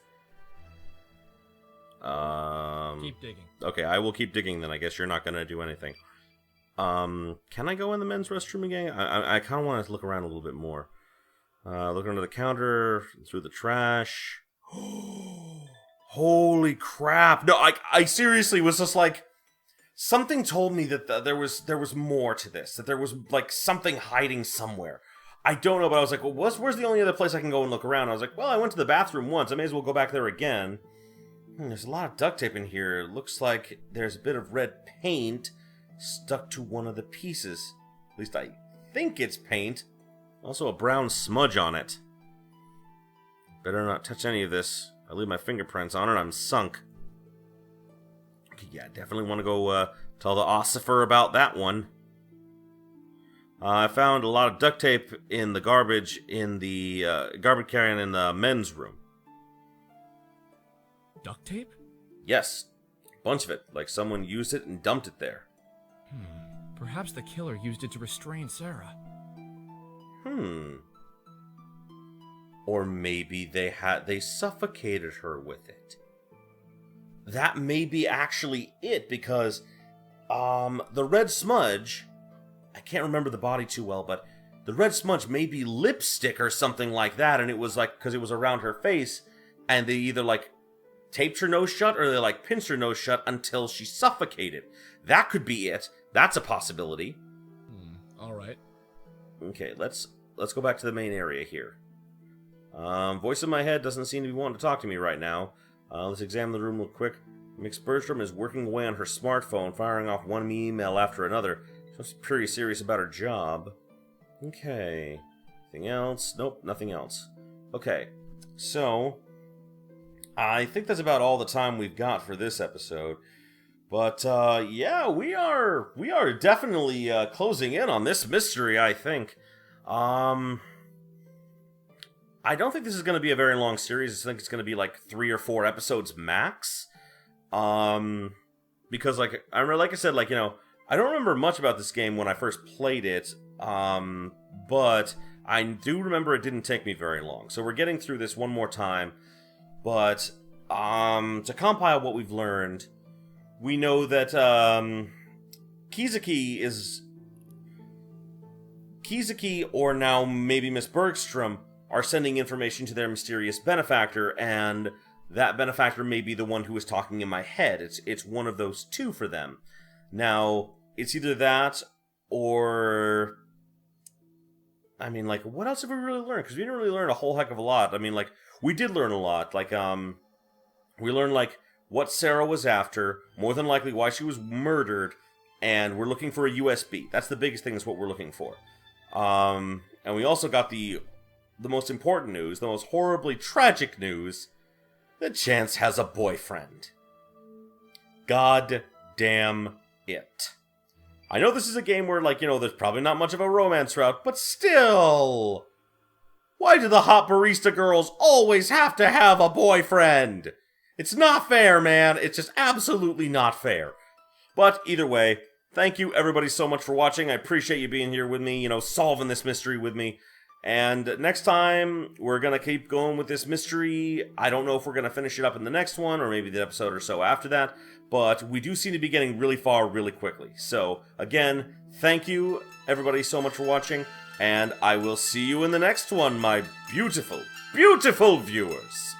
S3: Keep digging.
S1: Okay, I will keep digging then. I guess you're not gonna do anything. Can I go in the men's restroom again? I kind of want to look around a little bit more. Look under the counter, through the trash. Holy crap! No, I seriously was just like, something told me that there was more to this. That there was like something hiding somewhere. I don't know, but I was like, well, where's the only other place I can go and look around? I was like, well, I went to the bathroom once. I may as well go back there again. There's a lot of duct tape in here. It looks like there's a bit of red paint stuck to one of the pieces. At least I think it's paint. Also a brown smudge on it. Better not touch any of this. I leave my fingerprints on it, I'm sunk. Okay, yeah, definitely want to go tell the ossifer about that one. I found a lot of duct tape in the garbage in the garbage can in the men's room.
S3: Duct tape?
S1: Yes, a bunch of it. Like someone used it and dumped it there.
S3: Perhaps the killer used it to restrain Sarah.
S1: Or maybe they suffocated her with it. That may be actually it, because the red smudge, I can't remember the body too well, but the red smudge may be lipstick or something like that, and it was like, because it was around her face, and they either like taped her nose shut or they like pinched her nose shut until she suffocated. That could be it. That's a possibility.
S3: Alright.
S1: Okay, let's go back to the main area here. Voice in my head doesn't seem to be wanting to talk to me right now. Let's examine the room real quick. Miss Bergstrom is working away on her smartphone, firing off one email after another. She's pretty serious about her job. Okay. Anything else? Nope, nothing else. Okay, so I think that's about all the time we've got for this episode. But yeah, we are definitely closing in on this mystery, I think. I don't think this is going to be a very long series. I think it's going to be like 3 or 4 episodes max. Because like I said, like, you know, I don't remember much about this game when I first played it. But I do remember it didn't take me very long. So we're getting through this one more time. But to compile what we've learned, we know that Kizuki, or now maybe Miss Bergstrom, are sending information to their mysterious benefactor, and that benefactor may be the one who is talking in my head. It's one of those two for them. Now, it's either that, or I mean, like, what else have we really learned? Because we didn't really learn a whole heck of a lot. I mean, like, we did learn a lot. Like, we learned, like, what Sarah was after, more than likely why she was murdered, and we're looking for a USB. That's the biggest thing, is what we're looking for. And we also got the most important news, the most horribly tragic news, that Chance has a boyfriend. God damn it. I know this is a game where, like, you know, there's probably not much of a romance route, but still! Why do the hot barista girls always have to have a boyfriend? It's not fair, man. It's just absolutely not fair. But either way, thank you everybody so much for watching. I appreciate you being here with me, you know, solving this mystery with me. And next time, we're going to keep going with this mystery. I don't know if we're going to finish it up in the next one, or maybe the episode or so after that. But we do seem to be getting really far really quickly. So, again, thank you everybody so much for watching. And I will see you in the next one, my beautiful, beautiful viewers.